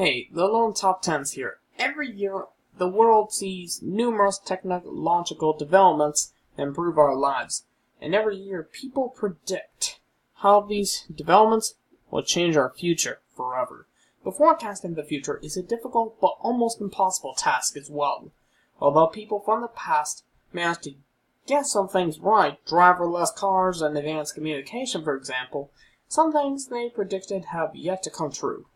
Hey, the lone top 10s here. Every year, the world sees numerous technological developments that improve our lives. And every year, people predict how these developments will change our future forever. But forecasting the future is a difficult but almost impossible task as well. Although people from the past managed to get some things right, driverless cars and advanced communication, for example, some things they predicted have yet to come true.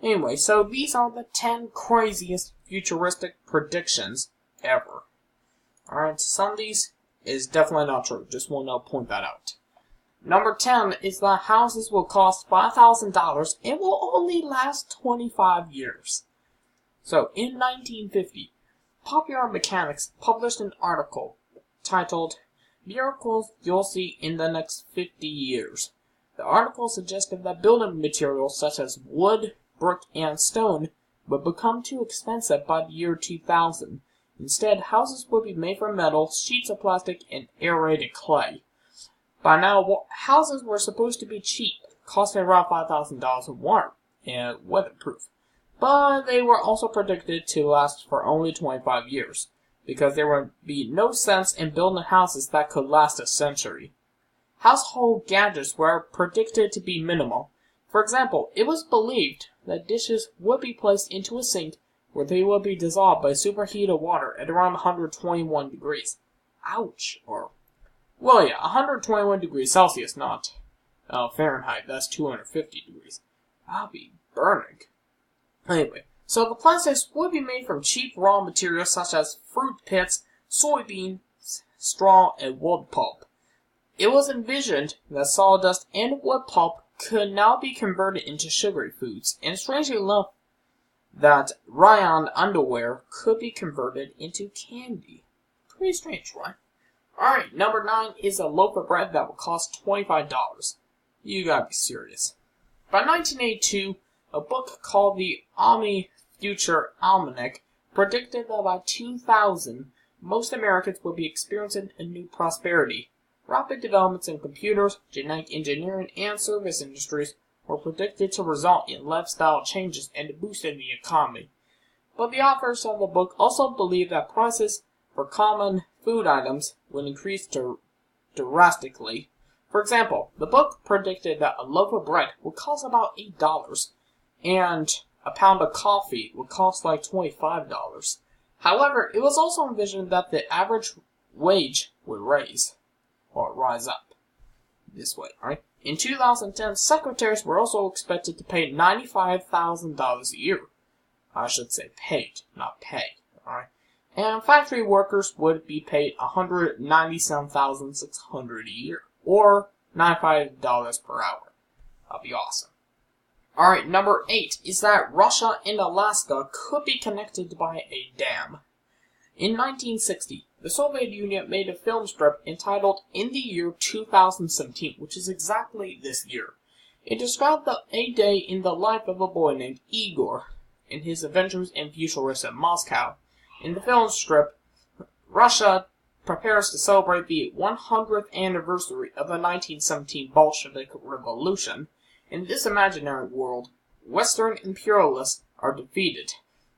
Anyway, so these are the 10 craziest futuristic predictions ever. Alright, some of these is definitely not true. Just want to point that out. Number 10 is that houses will cost $5,000 and will only last 25 years. So, in 1950, Popular Mechanics published an article titled Miracles You'll See in the Next 50 Years. The article suggested that building materials such as wood, brick, and stone would become too expensive by the year 2000. Instead, houses would be made from metal, sheets of plastic, and aerated clay. By now, houses were supposed to be cheap, costing around $5,000 a water and weatherproof. But they were also predicted to last for only 25 years, because there would be no sense in building houses that could last a century. Household gadgets were predicted to be minimal. For example, it was believed that dishes would be placed into a sink where they would be dissolved by superheated water at around 121 degrees. Ouch! 121 degrees Celsius, not Fahrenheit. That's 250 degrees. That'll be burning. Anyway, so the plastics would be made from cheap raw materials such as fruit pits, soybeans, straw, and wood pulp. It was envisioned that sawdust and wood pulp could now be converted into sugary foods, and strangely enough, that rayon underwear could be converted into candy. Pretty strange, right? Alright, number 9 is a loaf of bread that will cost $25. You gotta be serious. By 1982, a book called the Omni Future Almanac predicted that by 2000, most Americans would be experiencing a new prosperity. Rapid developments in computers, genetic engineering, and service industries were predicted to result in lifestyle changes and a boost in the economy. But the authors of the book also believed that prices for common food items would increase drastically. For example, the book predicted that a loaf of bread would cost about $8, and a pound of coffee would cost like $25. However, it was also envisioned that the average wage would rise up this way, right? In 2010, secretaries were also expected to pay $95,000 a year. I should say paid, not pay, alright? And factory workers would be paid $197,600 a year, or $95 per hour. That'd be awesome. Alright, number 8 is that Russia and Alaska could be connected by a dam. In 1960, the Soviet Union made a film strip entitled In the Year 2017, which is exactly this year. It described a day in the life of a boy named Igor and his adventures and futurists in Moscow. In the film strip, Russia prepares to celebrate the 100th anniversary of the 1917 Bolshevik Revolution. In this imaginary world, Western imperialists are defeated.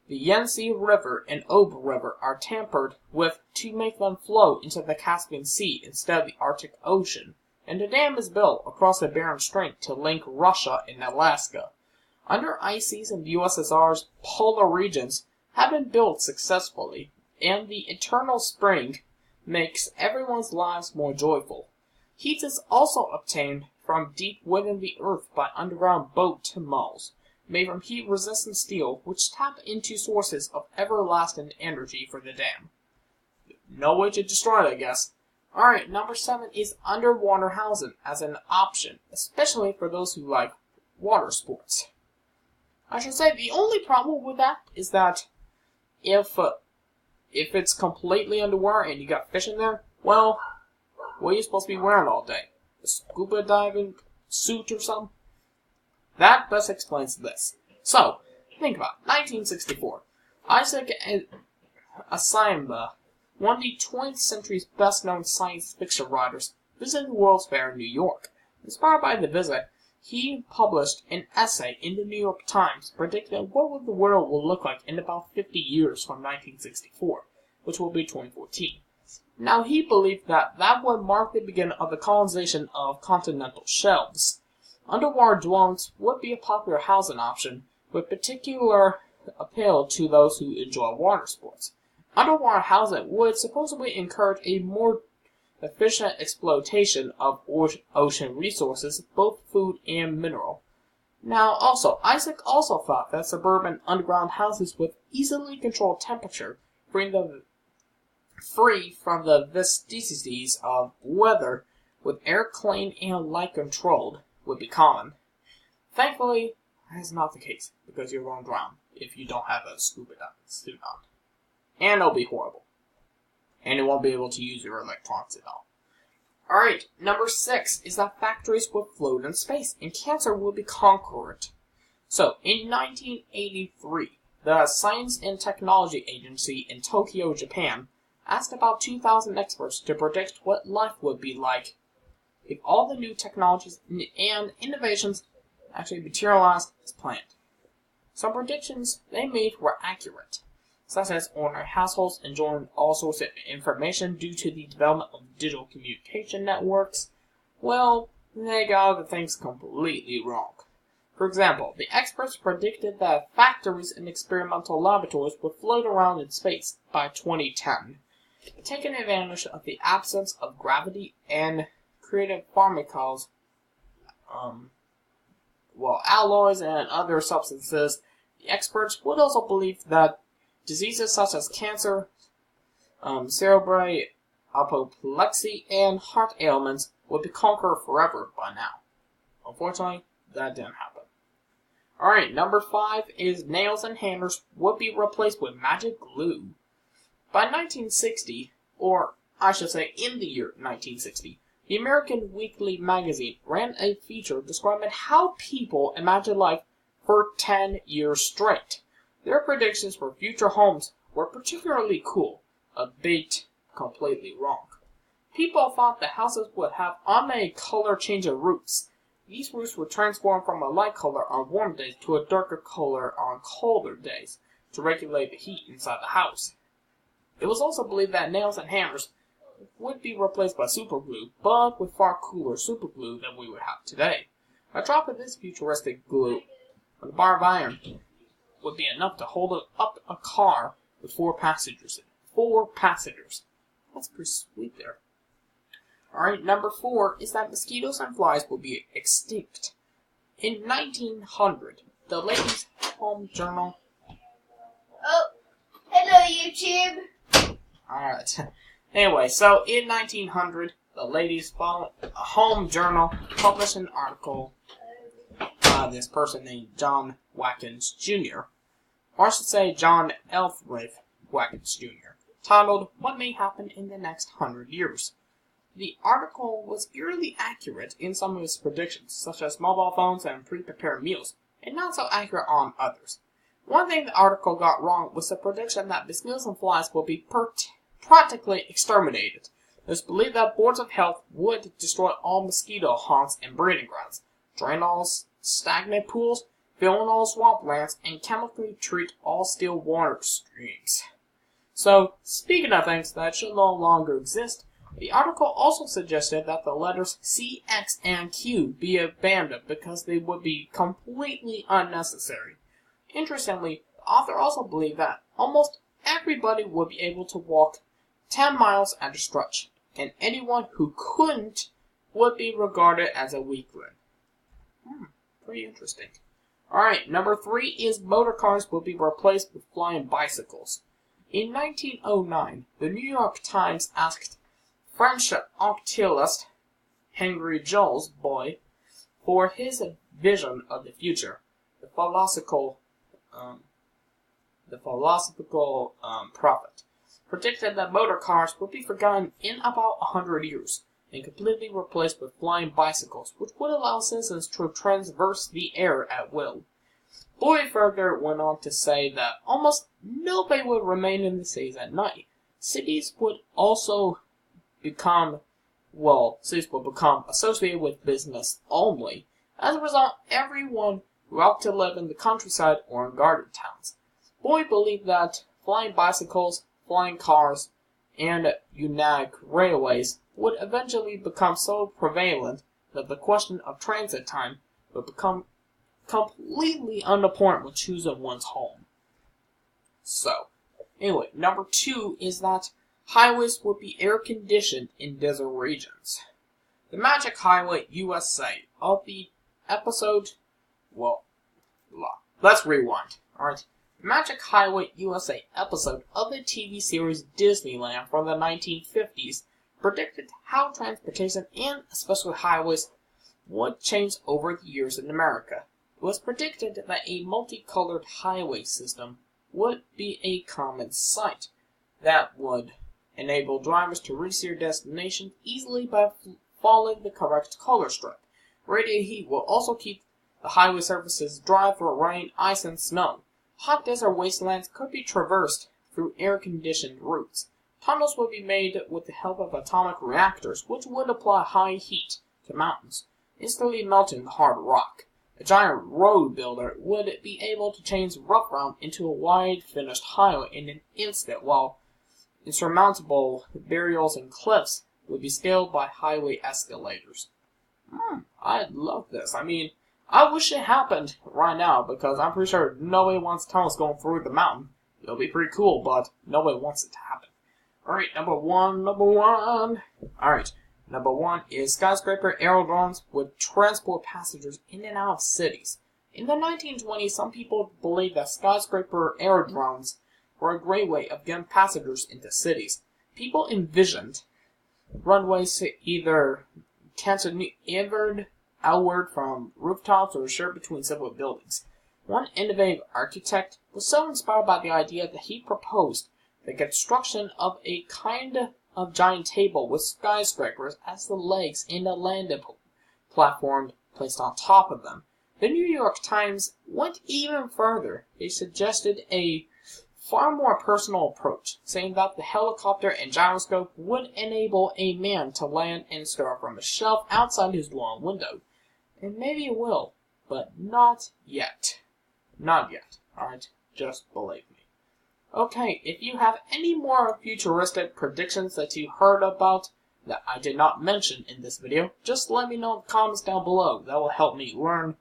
The Yenisei River and Ob River are tampered with to make them flow into the Caspian Sea instead of the Arctic Ocean, and a dam is built across the Bering Strait to link Russia and Alaska. Under ices in the USSR's polar regions have been built successfully, and the eternal spring makes everyone's lives more joyful. Heat is also obtained from deep within the earth by underground boat tunnels, made from heat-resistant steel, which tap into sources of everlasting energy for the dam. No way to destroy it, I guess. Alright, number 7 is underwater housing as an option, especially for those who like water sports. I should say the only problem with that is that if it's completely underwater and you got fish in there, well, what are you supposed to be wearing all day? A scuba diving suit or something? That best explains this. So, think about it. 1964. Isaac Asimov, one of the 20th century's best-known science fiction writers, visited the World's Fair in New York. Inspired by the visit, he published an essay in the New York Times predicting what the world will look like in about 50 years from 1964, which will be 2014. Now, he believed that would mark the beginning of the colonization of continental shelves. Underwater dwellings would be a popular housing option, with particular appeal to those who enjoy water sports. Underwater housing would supposedly encourage a more efficient exploitation of ocean resources, both food and mineral. Now, Isaac also thought that suburban underground houses would easily control temperature, free from the vicissitudes of weather, with air clean and light controlled, would be common. Thankfully, that is not the case, because you're going to drown if you don't have a scuba suit on. And it'll be horrible. And you won't be able to use your electronics at all. Alright, number 6 is that factories will float in space, and cancer will be conquered. So, in 1983, the Science and Technology Agency in Tokyo, Japan, asked about 2,000 experts to predict what life would be like if all the new technologies and innovations actually materialized as planned. Some predictions they made were accurate, such as ordinary households enjoying all sorts of information due to the development of digital communication networks. Well, they got other things completely wrong. For example, the experts predicted that factories and experimental laboratories would float around in space by 2010, taking advantage of the absence of gravity and creative pharmaceuticals, alloys and other substances. The experts would also believe that diseases such as cancer, cerebral apoplexy, and heart ailments would be conquered forever by now. Unfortunately, that didn't happen. Alright, number 5 is nails and hammers would be replaced with magic glue. By 1960, or I should say in the year 1960, the American Weekly magazine ran a feature describing how people imagine life for 10 years straight. Their predictions for future homes were particularly cool, albeit completely wrong. People thought the houses would have automatic color-changing roofs. These roofs would transform from a light color on warm days to a darker color on colder days to regulate the heat inside the house. It was also believed that nails and hammers would be replaced by superglue, but with far cooler superglue than we would have today. A drop of this futuristic glue on a bar of iron would be enough to hold up a car with 4 passengers in it. 4 passengers. That's pretty sweet there. Alright, number 4 is that mosquitoes and flies will be extinct. In 1900, the Ladies' Home Journal... Oh, hello YouTube! Alright. Anyway, so in 1900, the Ladies' Home Journal published an article by this person named John Watkins Jr., or I should say John Elfrith Watkins Jr., titled, What May Happen in the Next 100 Years. The article was eerily accurate in some of its predictions, such as mobile phones and pre-prepared meals, and not so accurate on others. One thing the article got wrong was the prediction that mosquitoes and flies will be practically exterminated. It was believed that boards of health would destroy all mosquito haunts and breeding grounds, drain all stagnant pools, fill in all swamplands, and chemically treat all still water streams. So, speaking of things that should no longer exist, the article also suggested that the letters C, X, and Q be abandoned because they would be completely unnecessary. Interestingly, the author also believed that almost everybody would be able to walk 10 miles at a stretch, and anyone who couldn't would be regarded as a weakling. Pretty interesting. Alright, number 3 is motor cars will be replaced with flying bicycles. In 1909, the New York Times asked French occultist Henry Jules Boy for his vision of the future. The philosophical prophet predicted that motor cars would be forgotten in about 100 years and completely replaced with flying bicycles, which would allow citizens to traverse the air at will. Boy further went on to say that almost nobody would remain in the cities at night. Cities would become associated with business only, As a result, everyone opted to live in the countryside or in garden towns. Boy believed that flying bicycles, flying cars, and unique railways would eventually become so prevalent that the question of transit time would become completely unimportant when choosing one's home. So, anyway, number 2 is that highways would be air-conditioned in desert regions. The Magic Highway USA of the episode, let's rewind, alright? The Magic Highway USA episode of the TV series Disneyland from the 1950s predicted how transportation and especially highways would change over the years in America. It was predicted that a multicolored highway system would be a common sight that would enable drivers to reach their destination easily by following the correct color strip. Radiant heat will also keep the highway surfaces dry for rain, ice, and snow. Hot desert wastelands could be traversed through air-conditioned routes. Tunnels would be made with the help of atomic reactors, which would apply high heat to mountains, instantly melting the hard rock. A giant road builder would be able to change rough ground into a wide, finished highway in an instant, while insurmountable barriers and cliffs would be scaled by highway escalators. I love this. I mean, I wish it happened right now, because I'm pretty sure nobody wants tunnels going through the mountain. It'll be pretty cool, but nobody wants it to happen. Alright, number one. Alright, number 1 is skyscraper aerodromes would transport passengers in and out of cities. In the 1920s, some people believed that skyscraper aerodromes were a great way of getting passengers into cities. People envisioned runways either cantilevered outward from rooftops or shared between several buildings. One innovative architect was so inspired by the idea that he proposed the construction of a kind of giant table with skyscrapers as the legs and a landing platform placed on top of them. The New York Times went even further. They suggested a far more personal approach, saying that the helicopter and gyroscope would enable a man to land and start from a shelf outside his long window. And maybe it will, but not yet. Not yet, alright? Just believe me. Okay, if you have any more futuristic predictions that you heard about that I did not mention in this video, just let me know in the comments down below. That will help me learn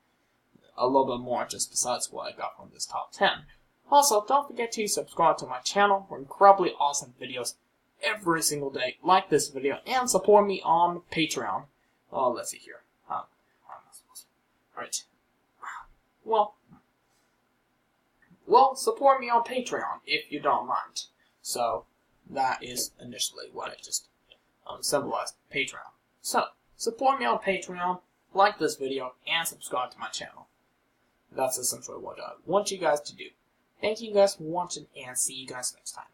a little bit more just besides what I got from this top 10. Also, don't forget to subscribe to my channel for incredibly awesome videos every single day, like this video, and support me on Patreon. Oh, let's see here. Alright. Well, support me on Patreon if you don't mind. So, that is initially what I just symbolized, Patreon. So, support me on Patreon, like this video, and subscribe to my channel. That's essentially what I want you guys to do. Thank you guys for watching, and see you guys next time.